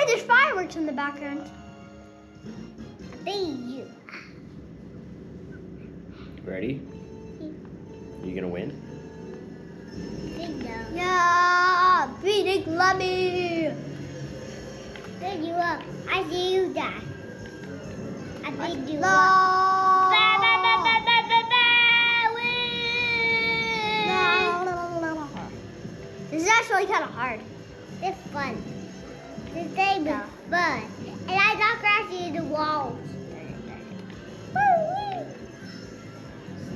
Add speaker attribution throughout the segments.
Speaker 1: Hey, there's fireworks in the background.
Speaker 2: You.
Speaker 3: Ready? You gonna win?
Speaker 1: Yeah, beating Lemmy.
Speaker 2: Pick you up. I see you die. I picked you
Speaker 1: No.
Speaker 2: up.
Speaker 1: This is actually kind of hard.
Speaker 2: It's fun. This game is fun. And I got crashing into walls.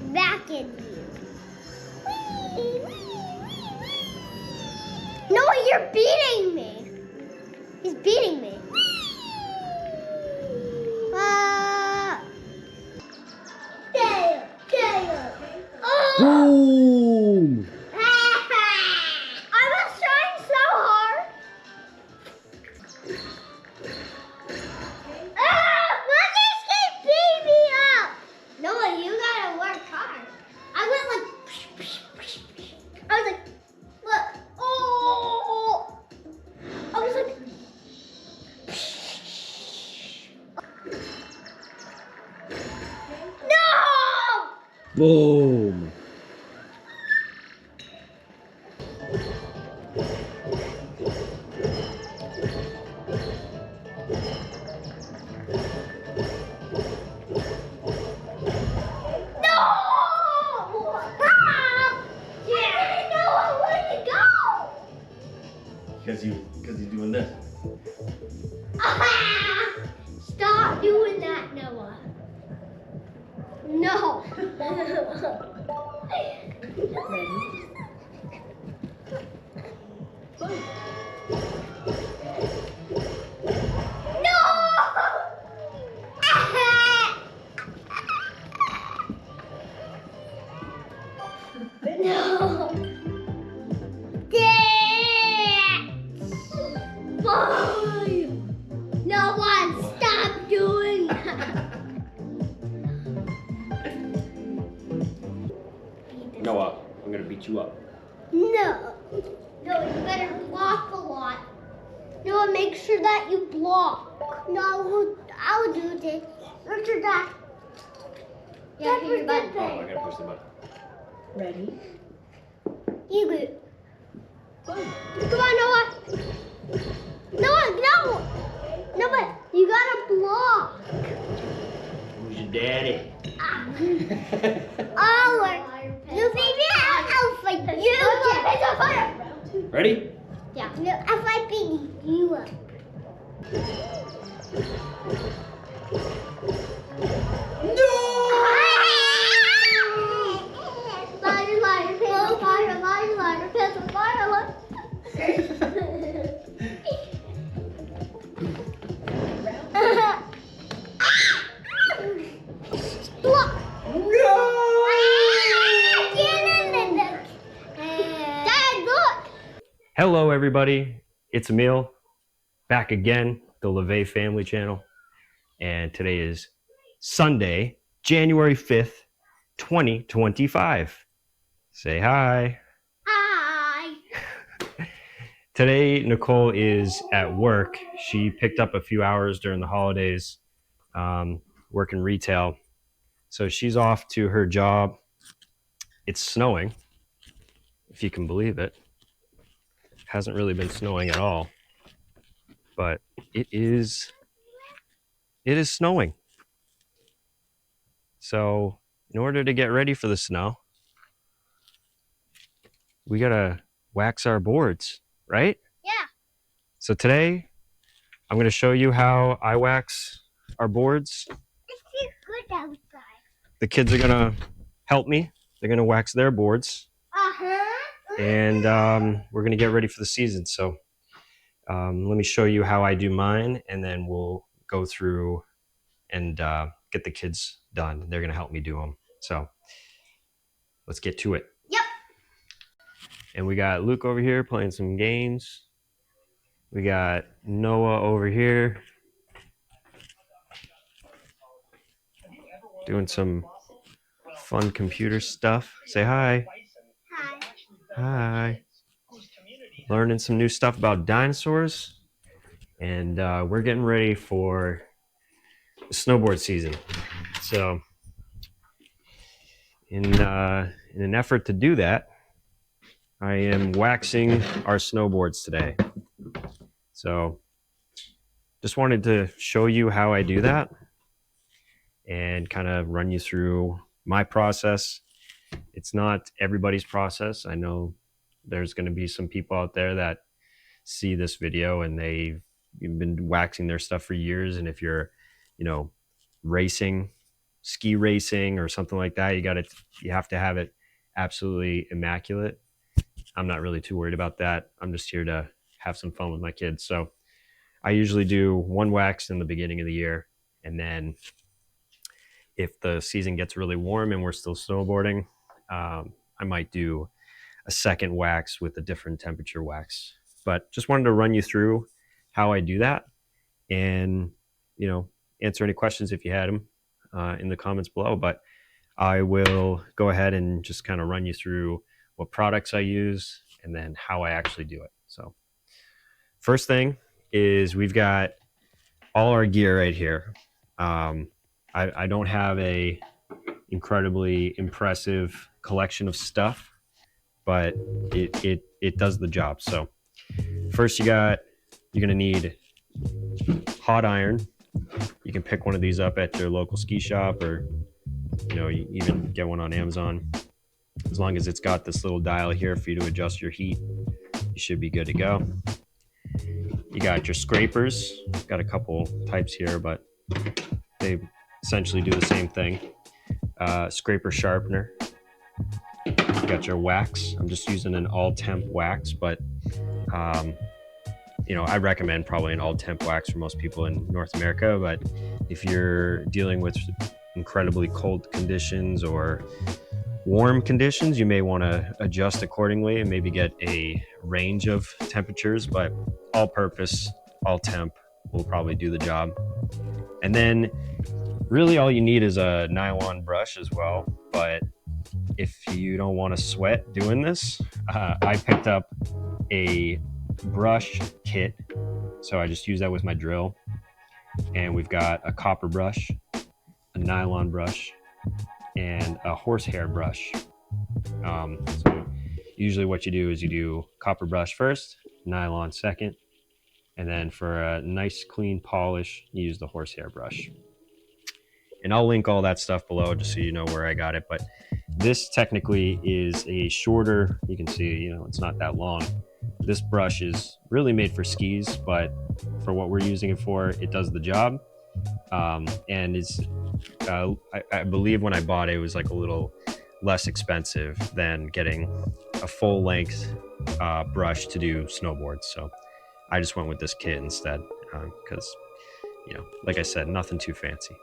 Speaker 2: Smacking you.
Speaker 1: No, you're beating me. He's beating me.
Speaker 3: Boom!
Speaker 1: I was trying so hard. Monkey keep beating me up. Noah, you gotta work hard. I went like, I was like, look, oh. I was like, no.
Speaker 3: Boom! Because he's doing this.
Speaker 1: Stop doing that, Noah. No. No. Boy! No one stop doing that.
Speaker 3: Noah, I'm gonna beat you up.
Speaker 1: No. No, you better block a lot. No, make sure that you block.
Speaker 2: No, I'll do this. Look at that.
Speaker 1: Yeah, hit your button.
Speaker 3: Oh, I gotta push the button.
Speaker 4: Ready?
Speaker 1: You good. Come on, Noah. Noah, no. No, but you gotta block.
Speaker 3: Who's your daddy?
Speaker 2: No, baby, I'll fight you.
Speaker 1: It's on fire.
Speaker 3: Ready?
Speaker 1: Yeah.
Speaker 2: No, I'll fight beating you up.
Speaker 1: Lighter, lighter, pencil, fire, lighter, lighter, pencil, fire, lighter. Block. Dad, look.
Speaker 3: Hello, everybody. It's Emil, back again, the LeVay Family Channel. And today is Sunday, January 5th, 2025. Say hi.
Speaker 1: Hi.
Speaker 3: Today, Nicole is at work. She picked up a few hours during the holidays, working retail. So she's off to her job. It's snowing, if you can believe it. Hasn't really been snowing at all, but it is snowing. So in order to get ready for the snow, we gotta wax our boards, right?
Speaker 1: Yeah.
Speaker 3: So today, I'm gonna show you how I wax our boards.
Speaker 2: It's good outside.
Speaker 3: The kids are gonna help me. They're gonna wax their boards, and we're gonna get ready for the season. So let me show you how I do mine, and then we'll go through and get the kids done. They're gonna help me do them. So let's get to it.
Speaker 1: Yep.
Speaker 3: And we got Luke over here playing some games. We got Noah over here doing some fun computer stuff. Say hi.
Speaker 2: Hi.
Speaker 3: Hi. Learning some new stuff about dinosaurs. and we're getting ready for the snowboard season. So in an effort to do that, I am waxing our snowboards today. So just wanted to show you how I do that and kind of run you through my process. It's not everybody's process. I know there's going to be some people out there that see this video and they've been waxing their stuff for years. And if you're, racing, ski racing or something like that, you have to have it absolutely immaculate. I'm not really too worried about that. I'm just here to have some fun with my kids. So I usually do one wax in the beginning of the year, and then if the season gets really warm and we're still snowboarding, I might do a second wax with a different temperature wax. But just wanted to run you through how I do that, and answer any questions if you had them in the comments below. But I will go ahead and just kind of run you through what products I use and then how I actually do it. So first thing is we've got all our gear right here. I don't have a incredibly impressive collection of stuff, but it does the job. So first you're gonna need hot iron. You can pick one of these up at your local ski shop, or you even get one on Amazon. As long as it's got this little dial here for you to adjust your heat, you should be good to go. You got your scrapers. Got a couple types here, but they essentially do the same thing. Scraper sharpener. You got your wax. I'm just using an all temp wax, but I recommend probably an all temp wax for most people in North America. But if you're dealing with incredibly cold conditions or warm conditions, you may want to adjust accordingly and maybe get a range of temperatures, but all purpose, all temp will probably do the job. And then really all you need is a nylon brush as well. But if you don't want to sweat doing this, I picked up a brush kit. So I just use that with my drill. And we've got a copper brush, a nylon brush, and a horsehair brush. So usually what you do is you do copper brush first, nylon second, and then for a nice clean polish, you use the horsehair brush. And I'll link all that stuff below just so you know where I got it. But this technically is a shorter, you can see, it's not that long. This brush is really made for skis, but for what we're using it for, it does the job. And it's, I believe when I bought it, it was like a little less expensive than getting a full length brush to do snowboards. So I just went with this kit instead because, like I said, nothing too fancy.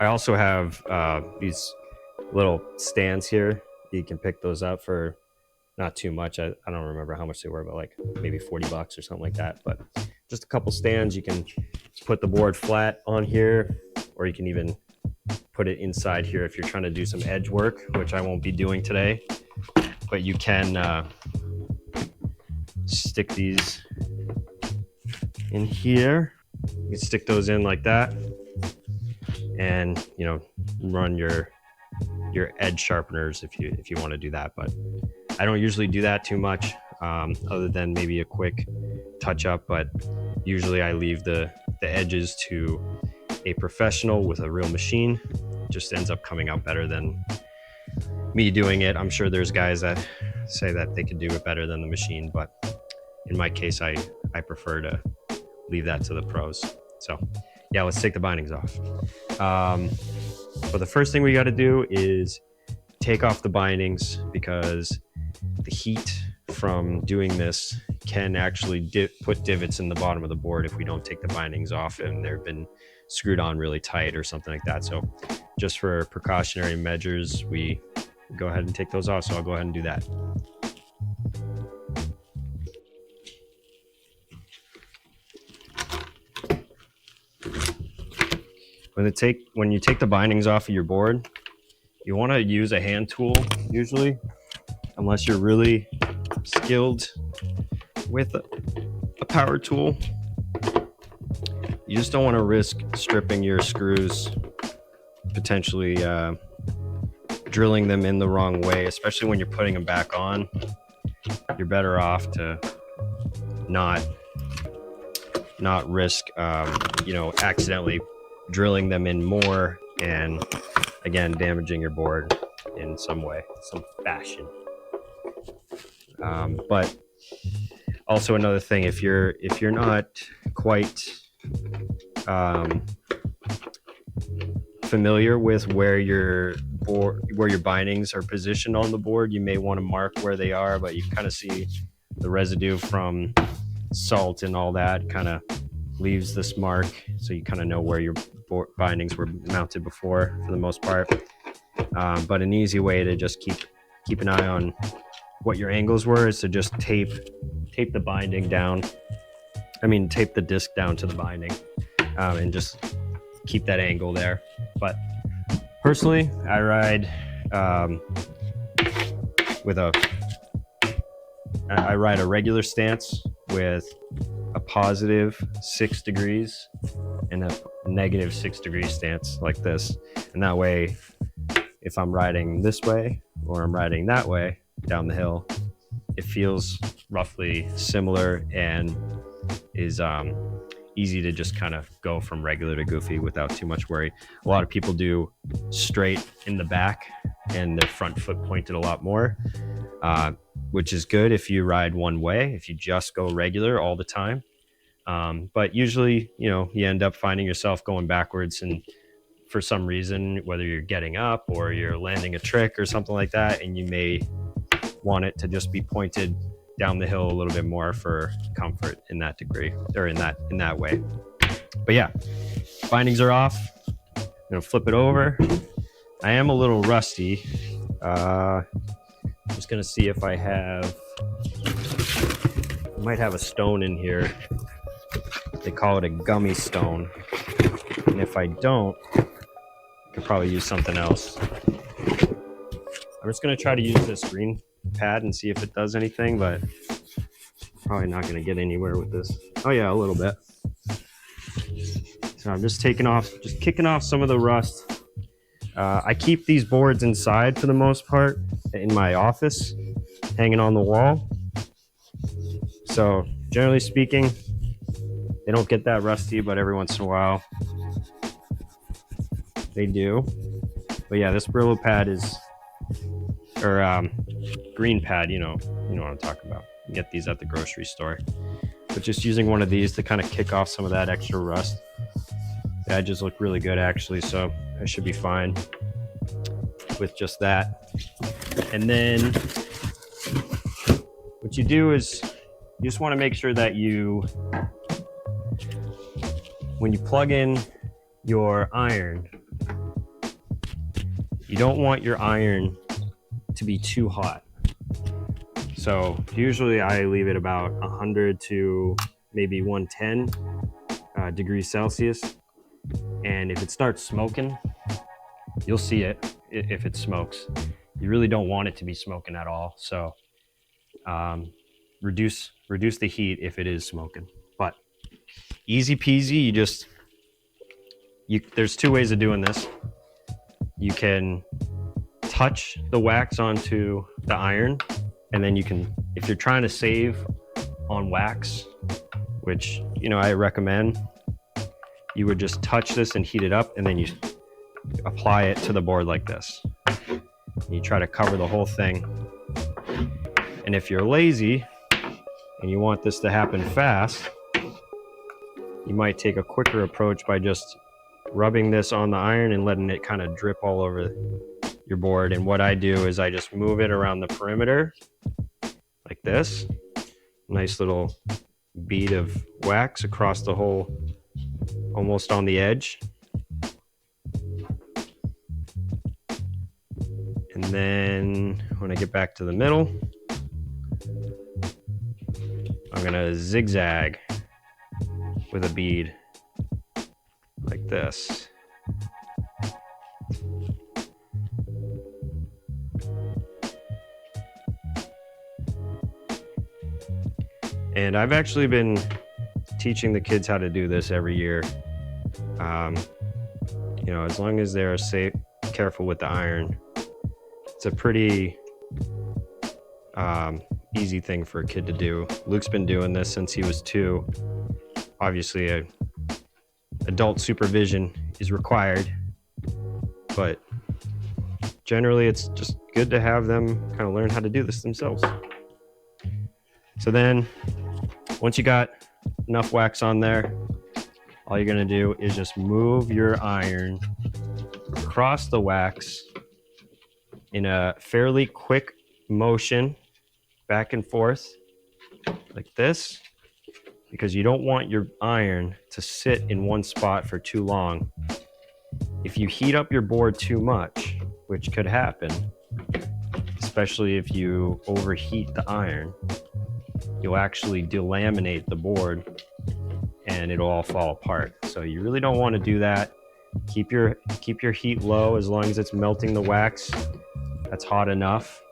Speaker 3: I also have these little stands here. You can pick those up for not too much. I don't remember how much they were, but like maybe $40 or something like that. But just a couple stands. You can put the board flat on here, or you can even put it inside here if you're trying to do some edge work, which I won't be doing today. But you can stick these in here. You can stick those in like that, and run your edge sharpeners if you want to do that. But I don't usually do that too much, other than maybe a quick touch up. But usually I leave the edges to a professional with a real machine. It just ends up coming out better than me doing it. I'm sure there's guys that say that they could do it better than the machine, but in my case, I prefer to leave that to the pros. So yeah, let's take the bindings off. But the first thing we got to do is take off the bindings, because the heat from doing this can actually put divots in the bottom of the board if we don't take the bindings off and they've been screwed on really tight or something like that. So just for precautionary measures, we go ahead and take those off. So I'll go ahead and do that. When you take the bindings off of your board, you want to use a hand tool usually, unless you're really skilled with a power tool. you just don't want to risk stripping your screws, potentially drilling them in the wrong way, especially when you're putting them back on. You're better off to not risk, accidentally drilling them in more and again damaging your board in some way, some fashion. But also another thing, if you're not quite familiar with where your bindings are positioned on the board, you may want to mark where they are, but you can kind of see the residue from salt and all that kind of leaves this mark, so you kind of know where your bindings were mounted before for the most part. But an easy way to just keep an eye on what your angles were is to just tape the binding down. Tape the disc down to the binding, and just keep that angle there. But personally, I ride I ride a regular stance with a positive 6 degrees and a negative 6 degree stance like this. And that way, if I'm riding this way or I'm riding that way down the hill, it feels roughly similar and is easy to just kind of go from regular to goofy without too much worry. A lot of people do straight in the back and their front foot pointed a lot more, which is good if you ride one way, if you just go regular all the time. But usually, you end up finding yourself going backwards, and for some reason, whether you're getting up or you're landing a trick or something like that, and you may want it to just be pointed down the hill a little bit more for comfort in that degree, or in that way. But yeah, bindings are off. I'm gonna flip it over. I am a little rusty. I'm just gonna see if I might have a stone in here. They call it a gummy stone. And if I don't, I could probably use something else. I'm just gonna try to use this green pad and see if it does anything, but probably not gonna get anywhere with this. Oh yeah, a little bit. So I'm just kicking off some of the rust. I keep these boards inside for the most part in my office, hanging on the wall. So generally speaking, they don't get that rusty, but every once in a while they do. But yeah, this Brillo pad green pad, you know what I'm talking about. You get these at the grocery store. But just using one of these to kind of kick off some of that extra rust. The edges look really good actually, so I should be fine with just that. And then what you do is you just want to make sure that when you plug in your iron, you don't want your iron to be too hot. So usually I leave it about 100 to maybe 110 degrees Celsius. And if it starts smoking, you'll see it if it smokes. You really don't want it to be smoking at all. So reduce the heat if it is smoking. But easy peasy, there's two ways of doing this. You can touch the wax onto the iron, and then you can, if you're trying to save on wax, which I recommend, you would just touch this and heat it up, and then you apply it to the board like this. You try to cover the whole thing. And if you're lazy and you want this to happen fast, you might take a quicker approach by just rubbing this on the iron and letting it kind of drip all over your board. And what I do is I just move it around the perimeter like this. Nice little bead of wax across the whole, almost on the edge. And then when I get back to the middle, I'm gonna zigzag with a bead like this. And I've actually been teaching the kids how to do this every year. You know, as long as they're careful with the iron, it's a pretty easy thing for a kid to do. Luke's been doing this since he was 2. Obviously, adult supervision is required, but generally it's just good to have them kind of learn how to do this themselves. So then, once you got enough wax on there, all you're gonna do is just move your iron across the wax in a fairly quick motion, back and forth, like this, because you don't want your iron to sit in one spot for too long. If you heat up your board too much, which could happen, especially if you overheat the iron, you'll actually delaminate the board and it'll all fall apart. So you really don't want to do that. Keep your heat low as long as it's melting the wax. That's hot enough.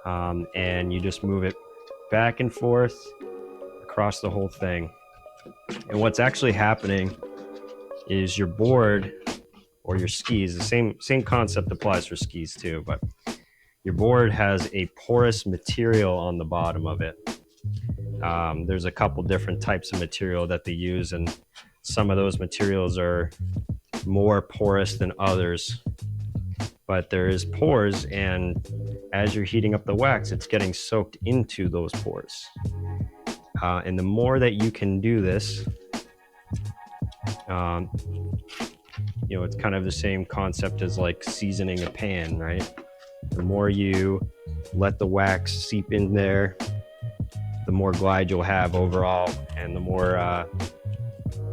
Speaker 3: And you just move it back and forth across the whole thing. And what's actually happening is your board or your skis, the same concept applies for skis too, but your board has a porous material on the bottom of it. There's a couple different types of material that they use, and some of those materials are more porous than others. But there is pores, and as you're heating up the wax, it's getting soaked into those pores. And the more that you can do this, you know, it's kind of the same concept as like seasoning a pan, right? The more you let the wax seep in there, the more glide you'll have overall, and the more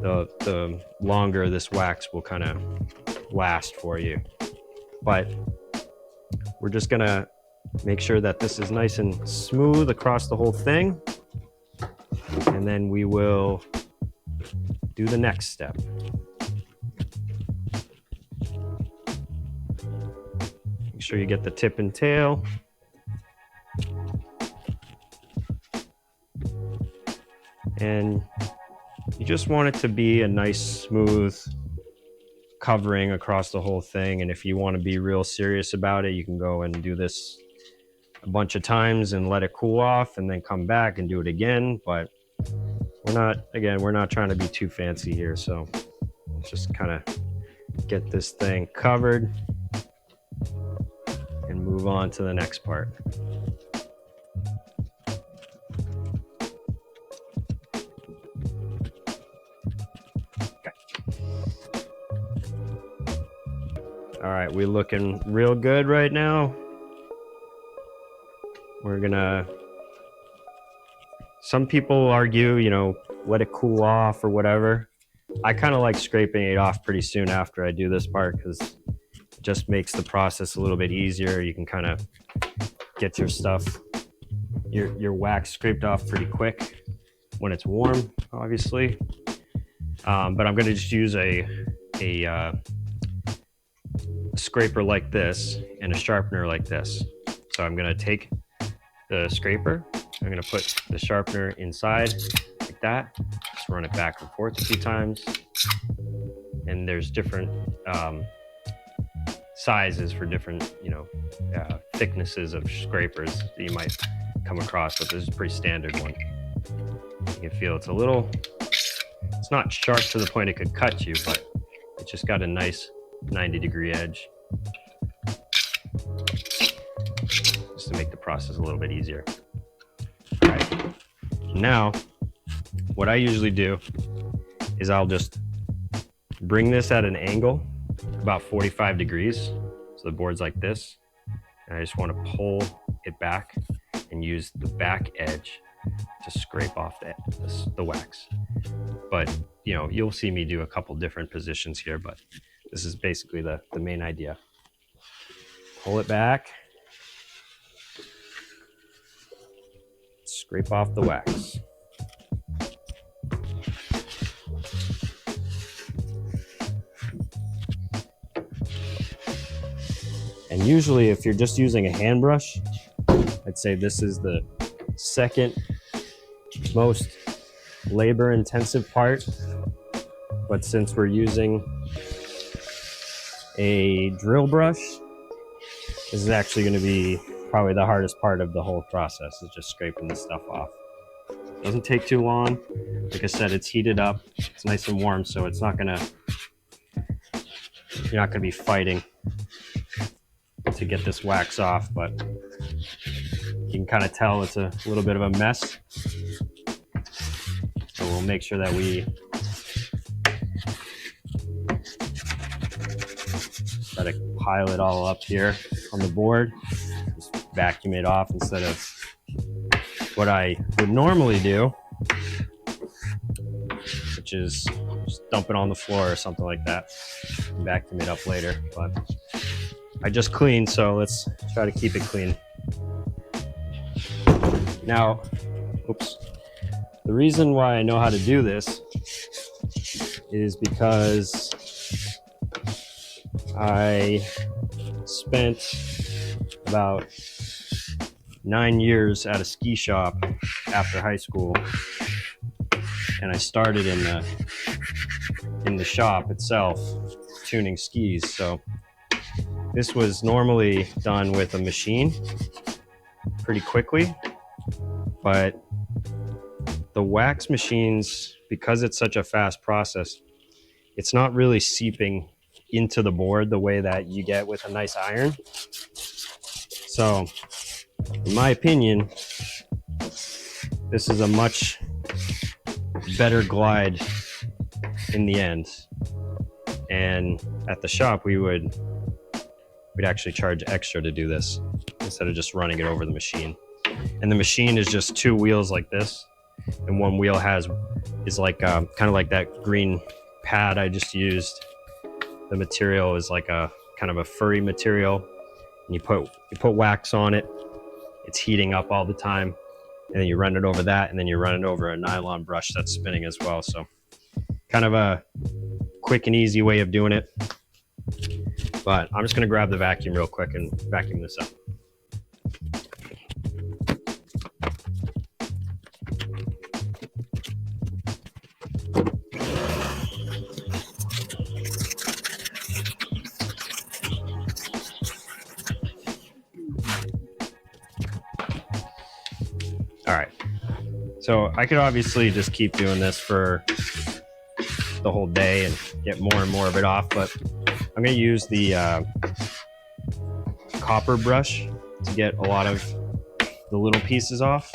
Speaker 3: the longer this wax will kind of last for you. But we're just gonna make sure that this is nice and smooth across the whole thing, and then we will do the next step. Make sure you get the tip and tail. And you just want it to be a nice smooth covering across the whole thing. And if you want to be real serious about it, you can go and do this a bunch of times and let it cool off and then come back and do it again. But we're not trying to be too fancy here. So let's just kind of get this thing covered and move on to the next part. All right, we're looking real good right now. We're gonna, some people argue, you know, let it cool off or whatever. I kind of like scraping it off pretty soon after I do this part because it just makes the process a little bit easier. You can kind of get your stuff, your wax scraped off pretty quick when it's warm, obviously. But I'm gonna just use a scraper like this and a sharpener like this. So I'm going to take the scraper, I'm going to put the sharpener inside like that, just run it back and forth a few times. And there's different sizes for different, you know, thicknesses of scrapers that you might come across, but this is a pretty standard one. You can feel it's it's not sharp to the point it could cut you, but it's just got a nice 90-degree edge, just to make the process a little bit easier. All right, now what I usually do is I'll just bring this at an angle about 45 degrees, so the board's like this, and I just want to pull it back and use the back edge to scrape off the wax. But you know, you'll see me do a couple different positions here, but this is basically the main idea. Pull it back, scrape off the wax. And usually if you're just using a hand brush, I'd say this is the second most labor intensive part, but since we're using a drill brush, this is actually going to be probably the hardest part of the whole process, is just scraping this stuff off. Doesn't take too long. Like I said, it's heated up, it's nice and warm, so it's not gonna, you're not gonna be fighting to get this wax off, but you can kind of tell it's a little bit of a mess. So we'll make sure that we try to pile it all up here on the board. Just vacuum it off instead of what I would normally do, which is just dump it on the floor or something like that and vacuum it up later. But I just cleaned, so let's try to keep it clean. Now, oops. The reason why I know how to do this is because I spent about 9 years at a ski shop after high school, and I started in the shop itself tuning skis. So this was normally done with a machine pretty quickly, but the wax machines, because it's such a fast process, it's not really seeping into the board the way that you get with a nice iron. So in my opinion, this is a much better glide in the end. And at the shop, we'd actually charge extra to do this instead of just running it over the machine. And the machine is just 2 wheels like this, and one wheel is like kind of like that green pad I just used. The material is like a kind of a furry material, and you put wax on it. It's heating up all the time, and then you run it over that, and then you run it over a nylon brush that's spinning as well. So kind of a quick and easy way of doing it. But I'm just gonna grab the vacuum real quick and vacuum this up. All right, so I could obviously just keep doing this for the whole day and get more and more of it off, but I'm going to use the copper brush to get a lot of the little pieces off.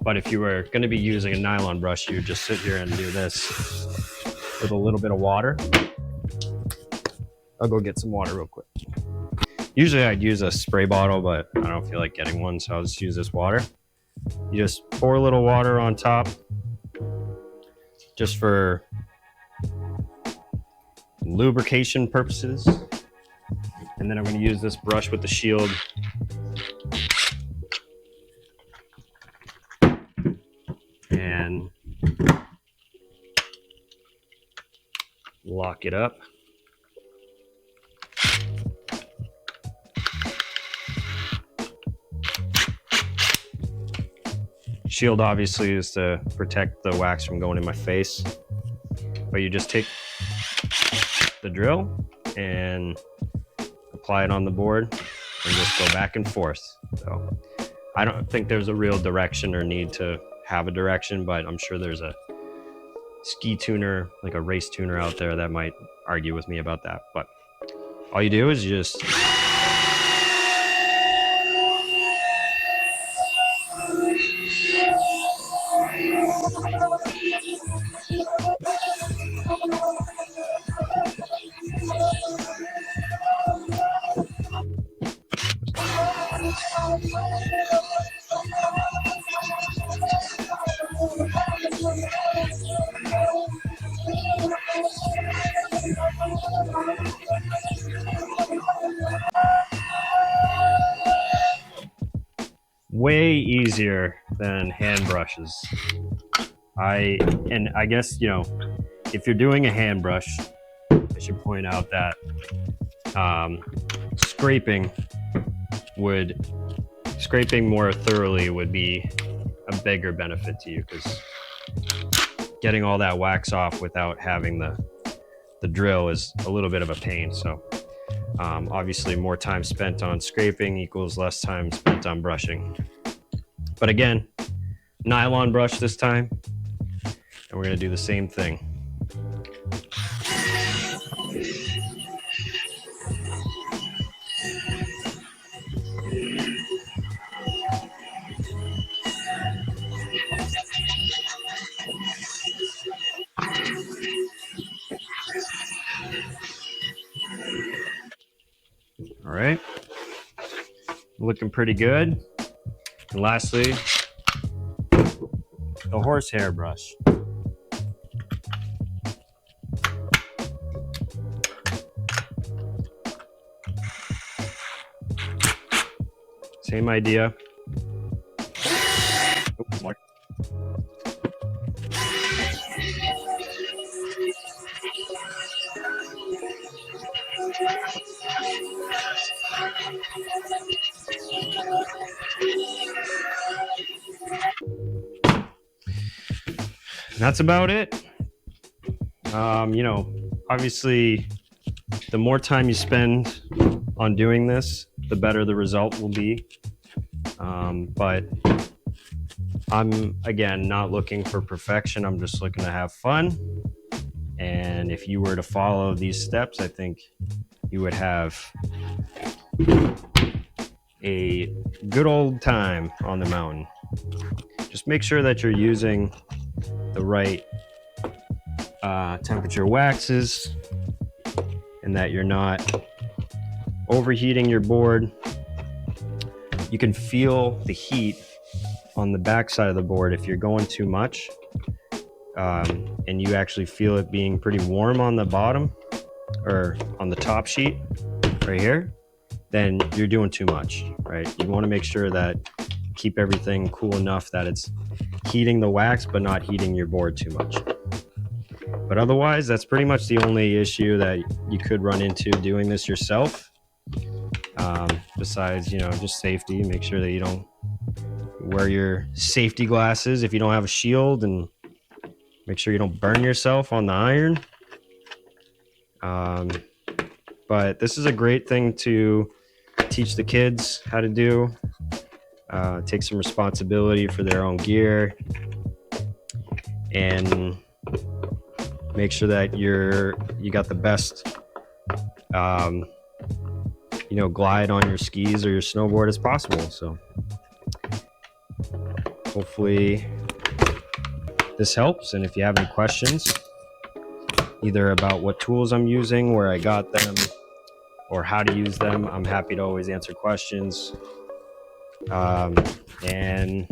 Speaker 3: But if you were going to be using a nylon brush, you would just sit here and do this with a little bit of water. I'll go get some water real quick. Usually I'd use a spray bottle, but I don't feel like getting one, so I'll just use this water. You just pour a little water on top, just for lubrication purposes. And then I'm going to use this brush with the shield and lock it up. Shield obviously is to protect the wax from going in my face, but you just take the drill and apply it on the board and just go back and forth. So I don't think there's a real direction or need to have a direction, but I'm sure there's a ski tuner, like a race tuner out there that might argue with me about that. But all you do is you just way easier than hand brushes. I guess, you know, if you're doing a hand brush, I should point out that scraping more thoroughly would be a bigger benefit to you, because getting all that wax off without having the drill is a little bit of a pain. So obviously more time spent on scraping equals less time spent on brushing. But again, nylon brush this time, and we're going to do the same thing. All right, looking pretty good. And lastly, the horsehair brush. Same idea. Oops, more. That's about it. You know, obviously, the more time you spend on doing this, the better the result will be. But I'm, again, not looking for perfection. I'm just looking to have fun. And if you were to follow these steps, I think you would have a good old time on the mountain. Just make sure that you're using the right temperature waxes and that you're not overheating your board. You can feel the heat on the back side of the board if you're going too much, and you actually feel it being pretty warm on the bottom or on the top sheet right here, then you're doing too much, right? You want to make sure that you keep everything cool enough that it's heating the wax but not heating your board too much. But otherwise, that's pretty much the only issue that you could run into doing this yourself. Besides, you know, just safety, make sure that you don't wear your safety glasses if you don't have a shield, and make sure you don't burn yourself on the iron. But this is a great thing to teach the kids how to do. Take some responsibility for their own gear, and make sure that you got the best you know, glide on your skis or your snowboard as possible. So hopefully this helps. And if you have any questions, either about what tools I'm using, where I got them, or how to use them, I'm happy to always answer questions. And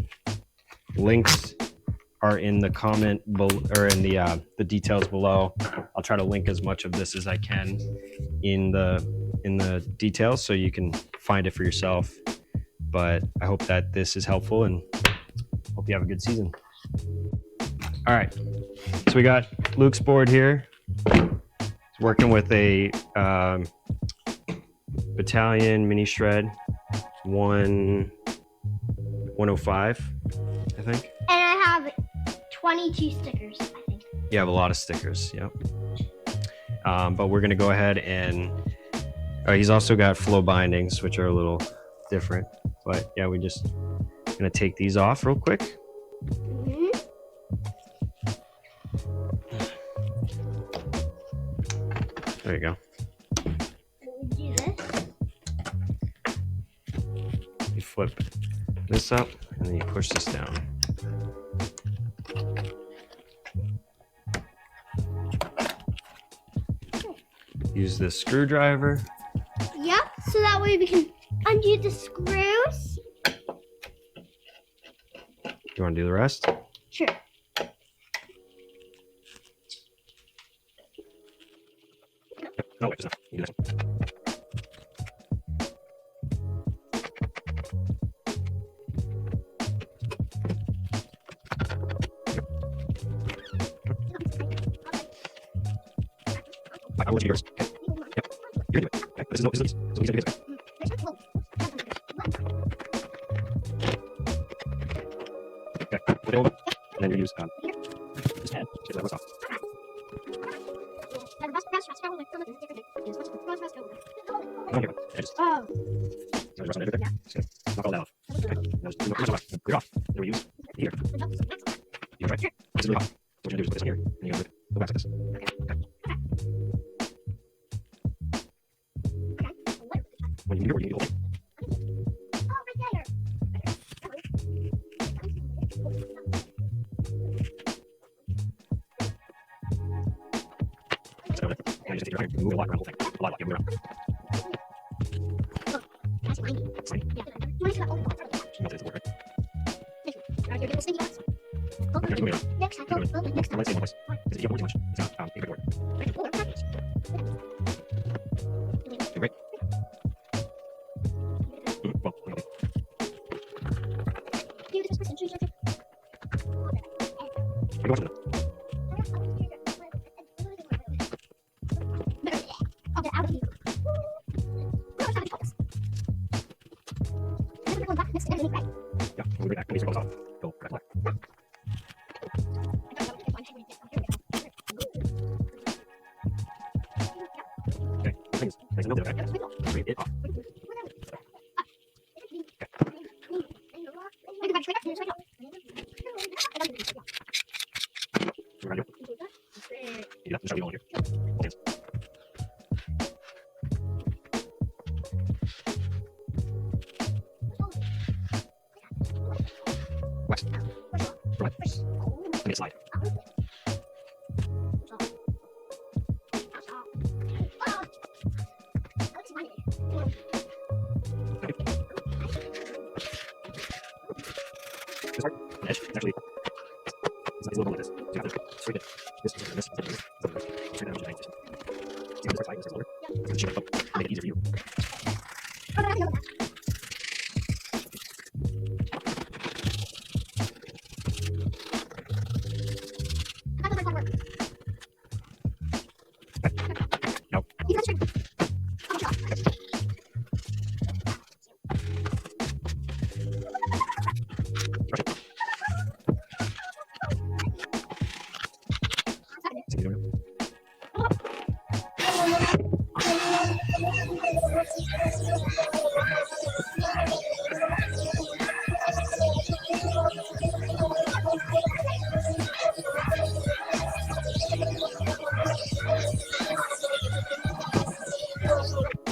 Speaker 3: links are in the comment or in the details below. I'll try to link as much of this as I can in the details so you can find it for yourself. But I hope that this is helpful, and hope you have a good season. All right, so we got Luke's board here. He's working with a Battalion mini shred 105, I think.
Speaker 1: And I have 22 stickers, I think.
Speaker 3: You have a lot of stickers, yep. But we're gonna go ahead and he's also got flow bindings, which are a little different. But yeah, we just gonna take these off real quick.
Speaker 1: Mm-hmm.
Speaker 3: There you go.
Speaker 1: We do this.
Speaker 3: You flip this up and then you push this down. Use this screwdriver.
Speaker 1: Yep, so that way we can undo the screws.
Speaker 3: You want to do the rest?
Speaker 1: Sure.
Speaker 3: No, wait, just not. You do this one. I will let you do yours. Okay. Yep. You're gonna do it. Okay. This is Louise. So Louise, do this. Okay. Okay.
Speaker 1: Oh.
Speaker 3: Knock all that off. Okay. Now just clear it off. There we use here. You're right. This is really hot. So what you're gonna do is put this in here, and you're gonna go back to this. Okay. When you do it, you need to hold it. So, and you just take your hand, move a lot around the whole thing. A lot, yeah, move around. Slimy.
Speaker 1: Yeah.
Speaker 3: You want it to work, right?
Speaker 1: Next time.
Speaker 3: Next time, let's say one place. Because you don't want too much. It's not a big word. Okay, great. Well, okay. What are you watching now? Yeah, we'll be back. These are both off. Go back left. Okay, things a little bit, okay? Breathe it off. Around you. Yeah, just shove it all in here. Hold hands. West. Right. And slide. This part, the edge, is actually it's a little bit like this. So you have to straighten it. This, straighten it out. See how this part's high and this part's lower? That's the shape of the boat. Make it easier for you. No. See you doing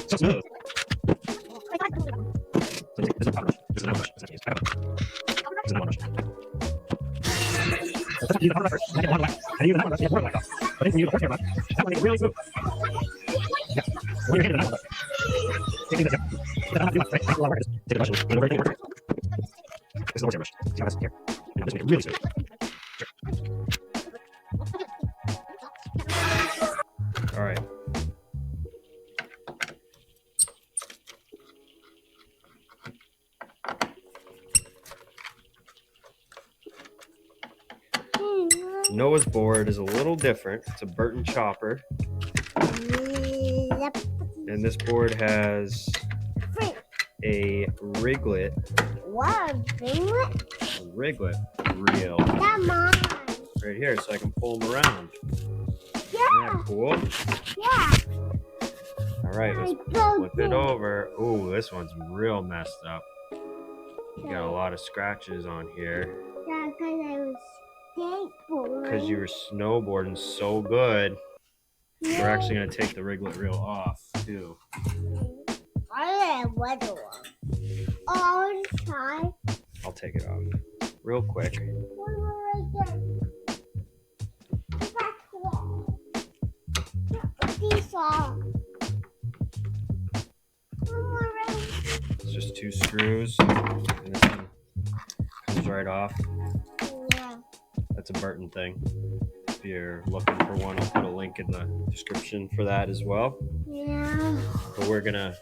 Speaker 3: so smooth. So this is a powder brush. This is an brush. This is an brush. Let's use the powder brush first. I get one left. And use the powder brush. You have more left off. But then you use the horsehair brush. That one is really smooth. Yeah. When you're handing that one, take this. That's not too much, right? That's a lot of work. Just take the brush and everything works. This is the horsehair brush. See how that's here. And now this will make it really smooth. Sure. All right. Noah's board is a little different. It's a Burton chopper.
Speaker 2: Yep.
Speaker 3: And this board has a Riglet.
Speaker 2: What? Ringlet?
Speaker 3: Riglet reel
Speaker 2: That's mine.
Speaker 3: right here, so I can pull them around. Isn't
Speaker 2: Yeah.
Speaker 3: that cool?
Speaker 2: Yeah.
Speaker 3: All right, let's flip it over. Oh, this one's real messed up. You got a lot of scratches on here
Speaker 2: Yeah, because I was skateboarding.
Speaker 3: because you were snowboarding so good. We're actually going to take the Riglet reel off, too.
Speaker 2: I had weather one. All the time.
Speaker 3: I'll take it off real quick.
Speaker 2: One more right there. That's wall. These are. One more right.
Speaker 3: It's just 2 screws, and this one comes right off.
Speaker 2: Yeah.
Speaker 3: That's a Burton thing. If you're looking for one, I'll put a link in the description for that as well.
Speaker 2: Yeah.
Speaker 3: But we're gonna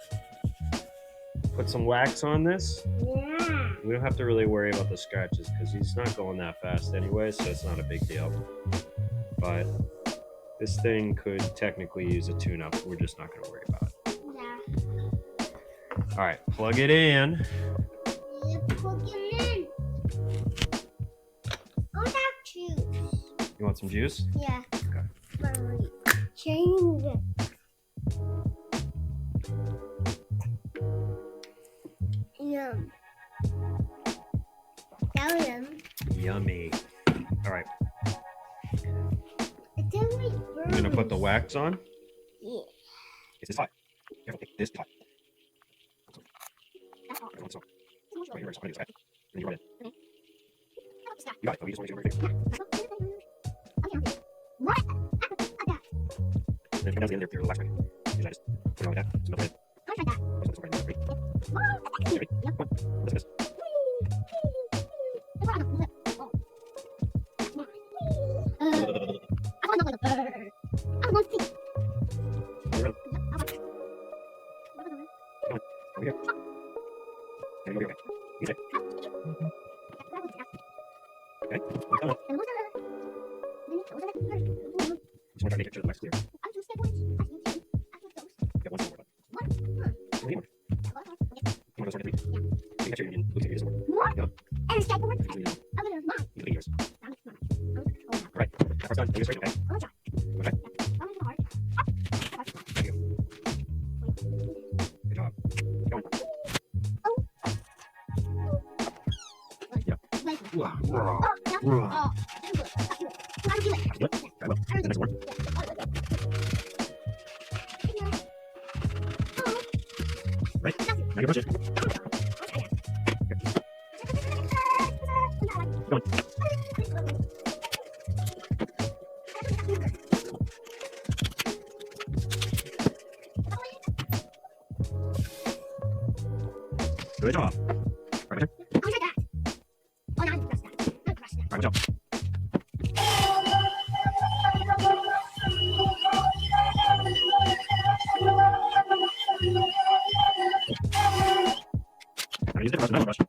Speaker 3: put some wax on this.
Speaker 2: Yeah.
Speaker 3: We don't have to really worry about the scratches because he's not going that fast anyway, so it's not a big deal. But this thing could technically use a tune-up. We're just not gonna worry about it.
Speaker 2: Yeah.
Speaker 3: All right, plug it in.
Speaker 2: You plug it in. I want to choose.
Speaker 3: You want want some juice?
Speaker 2: Yeah.
Speaker 3: Okay.
Speaker 2: Change it. Yum. Yum.
Speaker 3: Yummy. All right.
Speaker 2: It's only
Speaker 3: I'm gonna put the wax on.
Speaker 2: Yeah.
Speaker 3: Is this hot? Careful, this is hot. Careful, right here, it's hot. And you run it. You got it. Oh, you just want to do it. And then come down to the end there, your last way. Usually I just put it on like that. Just melt it. Just put this right in there. Ready? Ready? Come on. Listen to this. Over here. There you go. Okay. Easy. Okay. Come on. Just want to try to make sure the wax is clear. Get one more button. Only one. You want to sort it? You can check your look at yours. Go. You can eat yours. Right. That part's done. Leave it straight, okay? Okay. Thank you. Good job. Keep going. Yeah. Wow. Wow. Do it. I will. The next one. Right. Now you push it. Keep going. Good job. Right, my turn. Right, my job. Now use a different brush, another brush.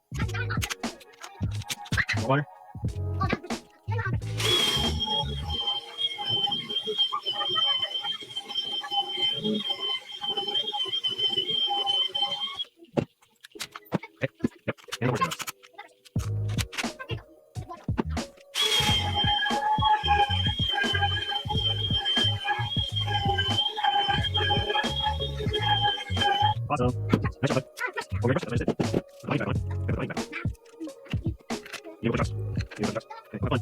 Speaker 3: More water. Okay. Yep. And more brush. Awesome. Nice job, bud. Over your brush. That's what I said. Put the line back on. Put the line back on. You put the brush. You put the brush. Okay, have fun.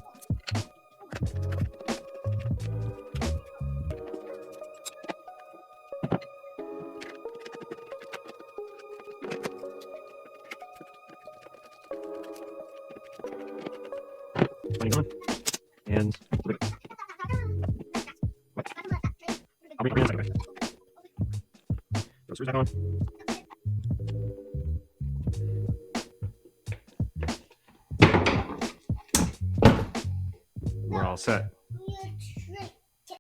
Speaker 3: Running on. And look at it. What? I'll bring it on a second. Throw screws back on. We're all set.